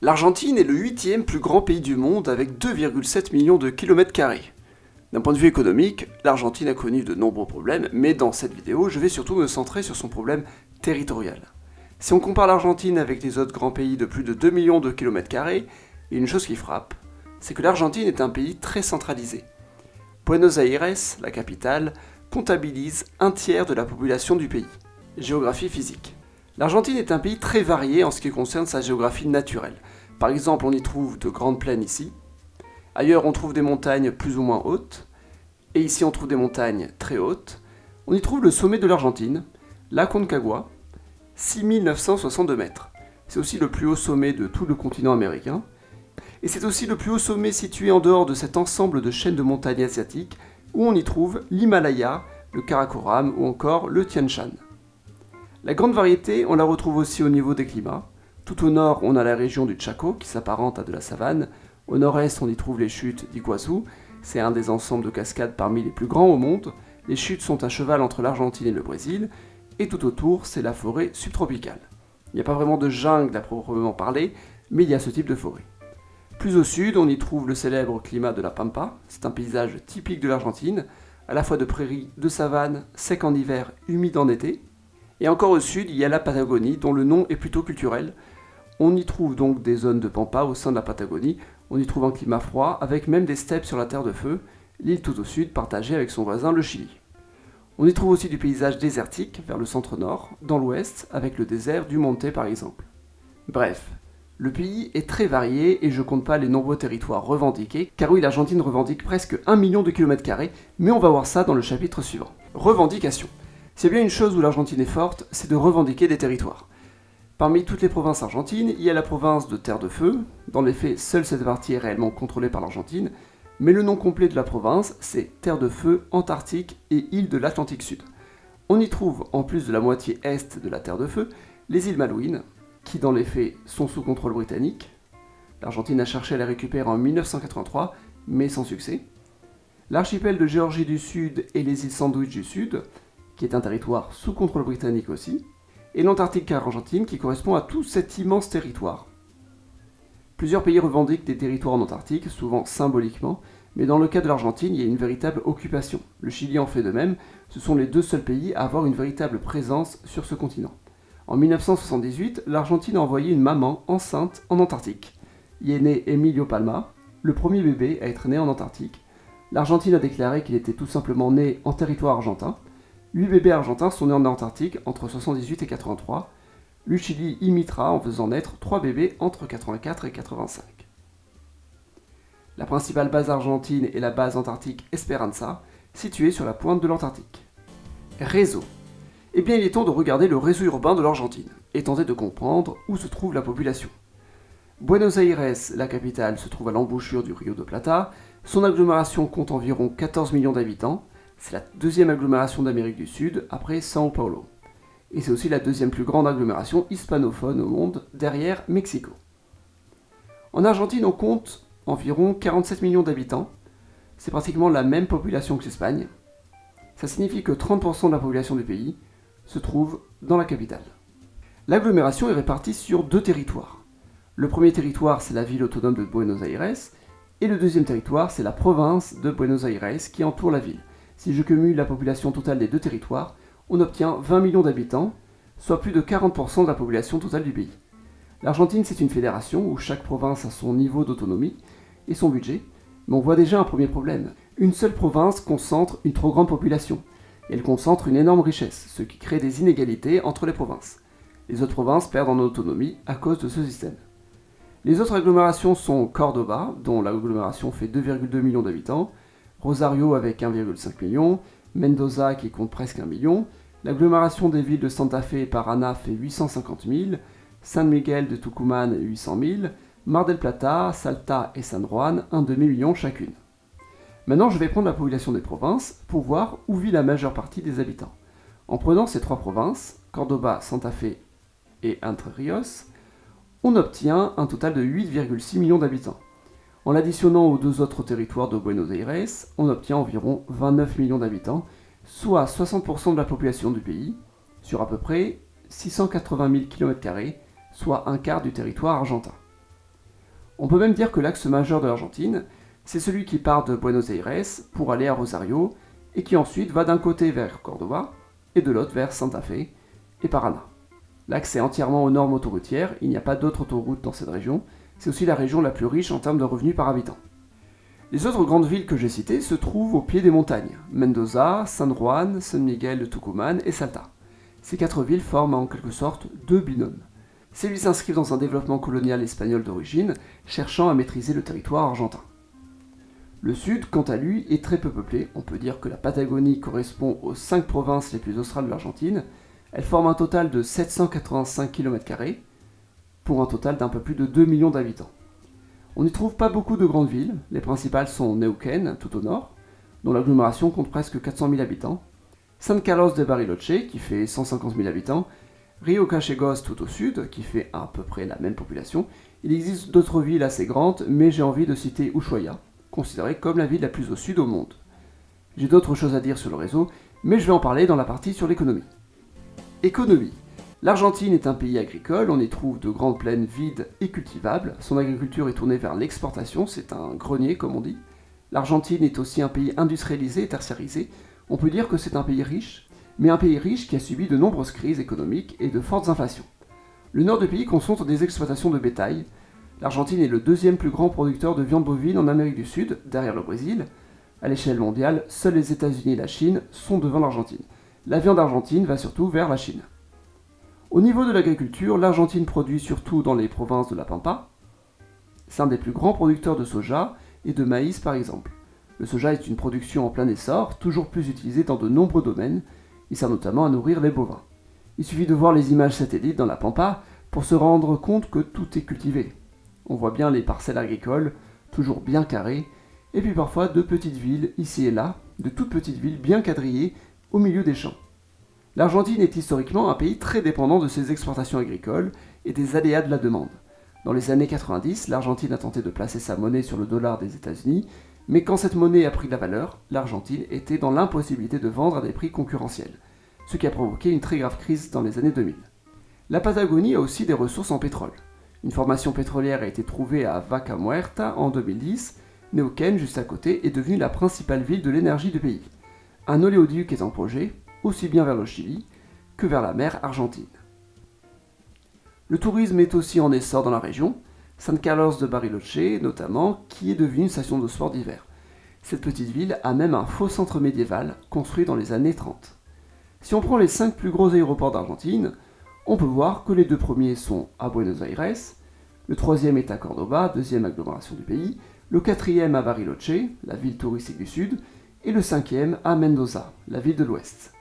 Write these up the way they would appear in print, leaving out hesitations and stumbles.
L'Argentine est le 8e plus grand pays du monde avec 2,7 millions de kilomètres carrés. D'un point de vue économique, l'Argentine a connu de nombreux problèmes, mais dans cette vidéo, je vais surtout me centrer sur son problème territorial. Si on compare l'Argentine avec les autres grands pays de plus de 2 millions de kilomètres carrés, il y a une chose qui frappe, c'est que l'Argentine est un pays très centralisé. Buenos Aires, la capitale, comptabilise un tiers de la population du pays. Géographie physique. L'Argentine est un pays très varié en ce qui concerne sa géographie naturelle. Par exemple, on y trouve de grandes plaines ici. Ailleurs, on trouve des montagnes plus ou moins hautes. Et ici, on trouve des montagnes très hautes. On y trouve le sommet de l'Argentine, l'Aconcagua, 6962 mètres. C'est aussi le plus haut sommet de tout le continent américain. Et c'est aussi le plus haut sommet situé en dehors de cet ensemble de chaînes de montagnes asiatiques où on y trouve l'Himalaya, le Karakoram ou encore le Tian Shan. La grande variété, on la retrouve aussi au niveau des climats. Tout au nord, on a la région du Chaco qui s'apparente à de la savane. Au nord-est, on y trouve les chutes d'Iguazú. C'est un des ensembles de cascades parmi les plus grands au monde. Les chutes sont à cheval entre l'Argentine et le Brésil. Et tout autour, c'est la forêt subtropicale. Il n'y a pas vraiment de jungle à proprement parler, mais il y a ce type de forêt. Plus au sud, on y trouve le célèbre climat de la Pampa. C'est un paysage typique de l'Argentine, à la fois de prairies, de savane, sec en hiver, humide en été. Et encore au sud, il y a la Patagonie, dont le nom est plutôt culturel. On y trouve donc des zones de pampa au sein de la Patagonie. On y trouve un climat froid, avec même des steppes sur la terre de feu, l'île tout au sud partagée avec son voisin le Chili. On y trouve aussi du paysage désertique vers le centre-nord, dans l'ouest, avec le désert du Monte par exemple. Bref, le pays est très varié et je compte pas les nombreux territoires revendiqués, car oui, l'Argentine revendique presque 1 million de kilomètres carrés, mais on va voir ça dans le chapitre suivant. Revendication. C'est bien une chose où l'Argentine est forte, c'est de revendiquer des territoires. Parmi toutes les provinces argentines, il y a la province de Terre de Feu. Dans les faits, seule cette partie est réellement contrôlée par l'Argentine, mais le nom complet de la province, c'est Terre de Feu, Antarctique et îles de l'Atlantique Sud. On y trouve, en plus de la moitié est de la Terre de Feu, les îles Malouines, qui dans les faits sont sous contrôle britannique. L'Argentine a cherché à les récupérer en 1983, mais sans succès. L'archipel de Géorgie du Sud et les îles Sandwich du Sud, qui est un territoire sous contrôle britannique aussi, et l'Antarctique argentine qui correspond à tout cet immense territoire. Plusieurs pays revendiquent des territoires en Antarctique, souvent symboliquement, mais dans le cas de l'Argentine, il y a une véritable occupation. Le Chili en fait de même, ce sont les deux seuls pays à avoir une véritable présence sur ce continent. En 1978, l'Argentine a envoyé une maman enceinte en Antarctique. Y est né Emilio Palma, le premier bébé à être né en Antarctique. L'Argentine a déclaré qu'il était tout simplement né en territoire argentin. 8 bébés argentins sont nés en Antarctique entre 78 et 83. Le Chili imitera en faisant naître 3 bébés entre 84 et 85. La principale base argentine est la base antarctique Esperanza, située sur la pointe de l'Antarctique. Réseau. Eh bien, il est temps de regarder le réseau urbain de l'Argentine et tenter de comprendre où se trouve la population. Buenos Aires, la capitale, se trouve à l'embouchure du Rio de Plata. Son agglomération compte environ 14 millions d'habitants. C'est la deuxième agglomération d'Amérique du Sud, après São Paulo. Et c'est aussi la deuxième plus grande agglomération hispanophone au monde, derrière Mexico. En Argentine, on compte environ 47 millions d'habitants. C'est pratiquement la même population que l'Espagne. Ça signifie que 30% de la population du pays se trouve dans la capitale. L'agglomération est répartie sur 2 territoires. Le premier territoire, c'est la ville autonome de Buenos Aires, et le deuxième territoire, c'est la province de Buenos Aires qui entoure la ville. Si je cumule la population totale des 2 territoires, on obtient 20 millions d'habitants, soit plus de 40% de la population totale du pays. L'Argentine, c'est une fédération où chaque province a son niveau d'autonomie et son budget, mais on voit déjà un premier problème. Une seule province concentre une trop grande population, et elle concentre une énorme richesse, ce qui crée des inégalités entre les provinces. Les autres provinces perdent en autonomie à cause de ce système. Les autres agglomérations sont Cordoba, dont l'agglomération fait 2,2 millions d'habitants, Rosario avec 1,5 million, Mendoza qui compte presque 1 million, l'agglomération des villes de Santa Fe et Paraná fait 850 000, San Miguel de Tucumán 800 000, Mar del Plata, Salta et San Juan, un demi-million chacune. Maintenant, je vais prendre la population des provinces pour voir où vit la majeure partie des habitants. En prenant ces 3 provinces, Cordoba, Santa Fe et Entre Rios, on obtient un total de 8,6 millions d'habitants. En l'additionnant aux 2 autres territoires de Buenos Aires, on obtient environ 29 millions d'habitants, soit 60% de la population du pays, sur à peu près 680 000 km², soit un quart du territoire argentin. On peut même dire que l'axe majeur de l'Argentine, c'est celui qui part de Buenos Aires pour aller à Rosario et qui ensuite va d'un côté vers Cordoba et de l'autre vers Santa Fe et Paraná. L'axe est entièrement aux normes autoroutières, il n'y a pas d'autres autoroutes dans cette région, c'est aussi la région la plus riche en termes de revenus par habitant. Les autres grandes villes que j'ai citées se trouvent au pied des montagnes, Mendoza, San Juan, San Miguel de Tucumán et Salta. Ces 4 villes forment en quelque sorte 2 binômes. Ces villes s'inscrivent dans un développement colonial espagnol d'origine, cherchant à maîtriser le territoire argentin. Le sud, quant à lui, est très peu peuplé, on peut dire que la Patagonie correspond aux 5 provinces les plus australes de l'Argentine, elle forme un total de 785 km², pour un total d'un peu plus de 2 millions d'habitants. On n'y trouve pas beaucoup de grandes villes, les principales sont Neuquén, tout au nord, dont l'agglomération compte presque 400 000 habitants, San Carlos de Bariloche, qui fait 150 000 habitants, Rio Cachegos tout au sud, qui fait à peu près la même population. Il existe d'autres villes assez grandes, mais j'ai envie de citer Ushuaia, considérée comme la ville la plus au sud au monde. J'ai d'autres choses à dire sur le réseau, mais je vais en parler dans la partie sur l'économie. Économie. L'Argentine est un pays agricole, on y trouve de grandes plaines vides et cultivables, son agriculture est tournée vers l'exportation, c'est un grenier comme on dit. L'Argentine est aussi un pays industrialisé et tertiarisé, on peut dire que c'est un pays riche, mais un pays riche qui a subi de nombreuses crises économiques et de fortes inflations. Le nord du pays concentre des exploitations de bétail, l'Argentine est le deuxième plus grand producteur de viande bovine en Amérique du Sud, derrière le Brésil. À l'échelle mondiale, seuls les États-Unis et la Chine sont devant l'Argentine. La viande argentine va surtout vers la Chine. Au niveau de l'agriculture, l'Argentine produit surtout dans les provinces de la Pampa. C'est un des plus grands producteurs de soja et de maïs par exemple. Le soja est une production en plein essor, toujours plus utilisée dans de nombreux domaines. Il sert notamment à nourrir les bovins. Il suffit de voir les images satellites dans la Pampa pour se rendre compte que tout est cultivé. On voit bien les parcelles agricoles, toujours bien carrées, et puis parfois de petites villes ici et là, de toutes petites villes bien quadrillées au milieu des champs. L'Argentine est historiquement un pays très dépendant de ses exportations agricoles et des aléas de la demande. Dans les années 90, l'Argentine a tenté de placer sa monnaie sur le dollar des États-Unis, mais quand cette monnaie a pris de la valeur, l'Argentine était dans l'impossibilité de vendre à des prix concurrentiels, ce qui a provoqué une très grave crise dans les années 2000. La Patagonie a aussi des ressources en pétrole. Une formation pétrolière a été trouvée à Vaca Muerta en 2010, Neuquén, juste à côté, est devenue la principale ville de l'énergie du pays. Un oléoduc est en projet, aussi bien vers le Chili que vers la mer Argentine. Le tourisme est aussi en essor dans la région, San Carlos de Bariloche notamment, qui est devenue une station de sport d'hiver. Cette petite ville a même un faux centre médiéval construit dans les années 30. Si on prend les 5 plus gros aéroports d'Argentine, on peut voir que les 2 premiers sont à Buenos Aires, le 3e est à Cordoba, 2e agglomération du pays, le 4e à Bariloche, la ville touristique du sud, et le 5e à Mendoza, la ville de l'ouest.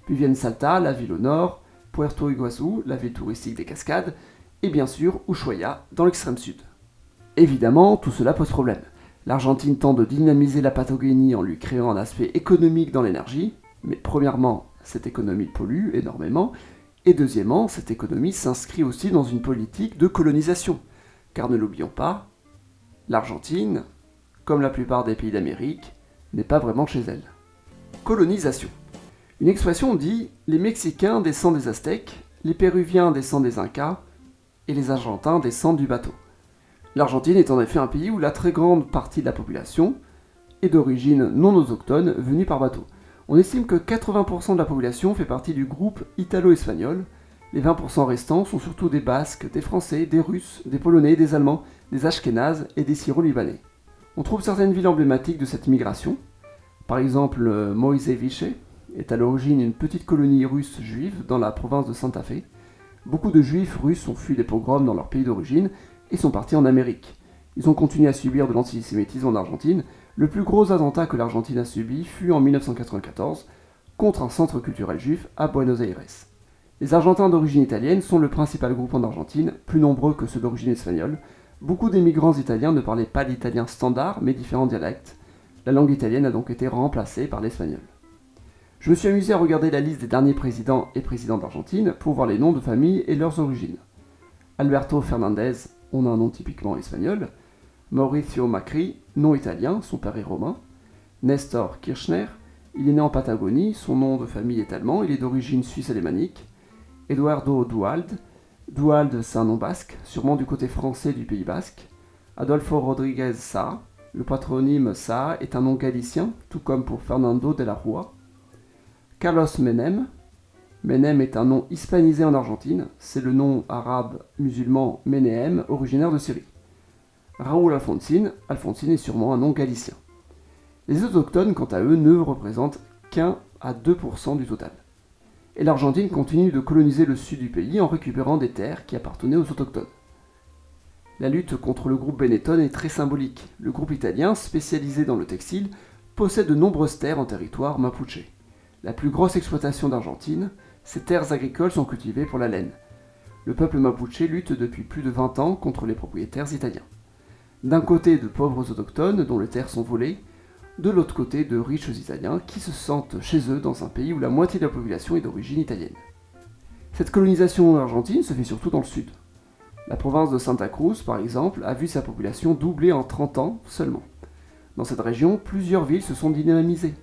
Puis viennent Salta, la ville au nord, Puerto Iguazú, la ville touristique des cascades, et bien sûr Ushuaia, dans l'extrême sud. Évidemment, tout cela pose problème. L'Argentine tente de dynamiser la Patagonie en lui créant un aspect économique dans l'énergie, mais premièrement, cette économie pollue énormément, et deuxièmement, cette économie s'inscrit aussi dans une politique de colonisation. Car ne l'oublions pas, l'Argentine, comme la plupart des pays d'Amérique, n'est pas vraiment chez elle. Colonisation. Une expression dit « les Mexicains descendent des Aztèques, les Péruviens descendent des Incas, et les Argentins descendent du bateau ». L'Argentine est en effet un pays où la très grande partie de la population est d'origine non autochtone venue par bateau. On estime que 80% de la population fait partie du groupe italo-espagnol. Les 20% restants sont surtout des Basques, des Français, des Russes, des Polonais, des Allemands, des Ashkénazes et des Syro-Libanais. On trouve certaines villes emblématiques de cette migration. Par exemple, Moisevice est à l'origine une petite colonie russe juive dans la province de Santa Fe. Beaucoup de juifs russes ont fui les pogroms dans leur pays d'origine et sont partis en Amérique. Ils ont continué à subir de l'antisémitisme en Argentine. Le plus gros attentat que l'Argentine a subi fut en 1994 contre un centre culturel juif à Buenos Aires. Les Argentins d'origine italienne sont le principal groupe en Argentine, plus nombreux que ceux d'origine espagnole. Beaucoup d'émigrants italiens ne parlaient pas l'italien standard, mais différents dialectes. La langue italienne a donc été remplacée par l'espagnol. Je me suis amusé à regarder la liste des derniers présidents et présidentes d'Argentine pour voir les noms de famille et leurs origines. Alberto Fernandez, on a un nom typiquement espagnol. Mauricio Macri, nom italien, son père est romain. Nestor Kirchner, il est né en Patagonie, son nom de famille est allemand, il est d'origine suisse-alémanique. Eduardo Duhalde, Duhalde c'est un nom basque, sûrement du côté français du Pays basque. Adolfo Rodriguez Sá. Le patronyme Sá est un nom galicien, tout comme pour Fernando de la Rúa. Carlos Menem. Menem est un nom hispanisé en Argentine, c'est le nom arabe musulman Menehem, originaire de Syrie. Raúl Alfonsín. Alfonsín est sûrement un nom galicien. Les autochtones, quant à eux, ne représentent qu'1 à 2% du total. Et l'Argentine continue de coloniser le sud du pays en récupérant des terres qui appartenaient aux autochtones. La lutte contre le groupe Benetton est très symbolique. Le groupe italien, spécialisé dans le textile, possède de nombreuses terres en territoire mapuche. La plus grosse exploitation d'Argentine, ces terres agricoles sont cultivées pour la laine. Le peuple mapuche lutte depuis plus de 20 ans contre les propriétaires italiens. D'un côté, de pauvres autochtones dont les terres sont volées, de l'autre côté, de riches Italiens qui se sentent chez eux dans un pays où la moitié de la population est d'origine italienne. Cette colonisation argentine se fait surtout dans le sud. La province de Santa Cruz, par exemple, a vu sa population doubler en 30 ans seulement. Dans cette région, plusieurs villes se sont dynamisées.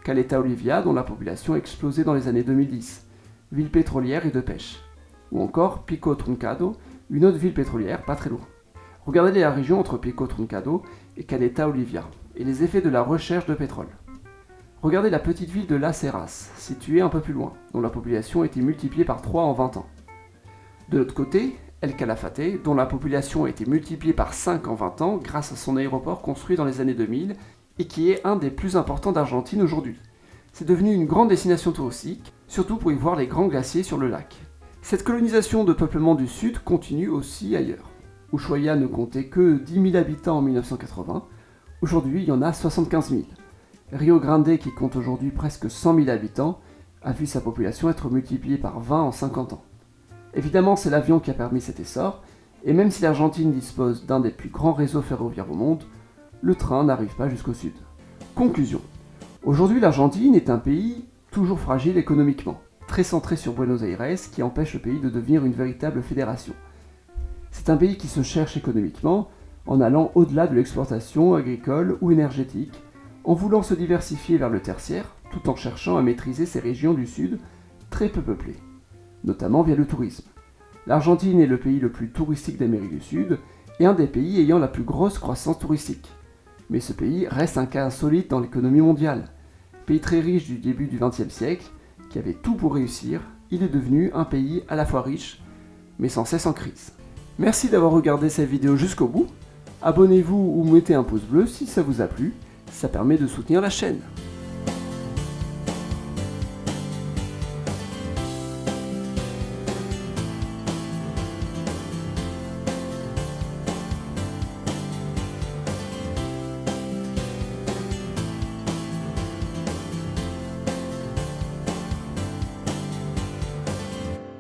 Caleta Olivia, dont la population a explosé dans les années 2010, ville pétrolière et de pêche. Ou encore Pico Truncado, une autre ville pétrolière pas très loin. Regardez la région entre Pico Truncado et Caleta Olivia, et les effets de la recherche de pétrole. Regardez la petite ville de Las Heras, située un peu plus loin, dont la population a été multipliée par 3 en 20 ans. De l'autre côté, El Calafate, dont la population a été multipliée par 5 en 20 ans grâce à son aéroport construit dans les années 2000 et qui est un des plus importants d'Argentine aujourd'hui. C'est devenu une grande destination touristique, surtout pour y voir les grands glaciers sur le lac. Cette colonisation de peuplement du sud continue aussi ailleurs. Ushuaia ne comptait que 10 000 habitants en 1980, aujourd'hui il y en a 75 000. Rio Grande, qui compte aujourd'hui presque 100 000 habitants, a vu sa population être multipliée par 20 en 50 ans. Évidemment, c'est l'avion qui a permis cet essor, et même si l'Argentine dispose d'un des plus grands réseaux ferroviaires au monde, le train n'arrive pas jusqu'au sud. Conclusion. Aujourd'hui, l'Argentine est un pays toujours fragile économiquement, très centré sur Buenos Aires, qui empêche le pays de devenir une véritable fédération. C'est un pays qui se cherche économiquement, en allant au-delà de l'exploitation agricole ou énergétique, en voulant se diversifier vers le tertiaire, tout en cherchant à maîtriser ces régions du sud très peu peuplées, notamment via le tourisme. L'Argentine est le pays le plus touristique d'Amérique du Sud et un des pays ayant la plus grosse croissance touristique. Mais ce pays reste un cas insolite dans l'économie mondiale. Pays très riche du début du XXe siècle, qui avait tout pour réussir, il est devenu un pays à la fois riche, mais sans cesse en crise. Merci d'avoir regardé cette vidéo jusqu'au bout. Abonnez-vous ou mettez un pouce bleu si ça vous a plu, ça permet de soutenir la chaîne.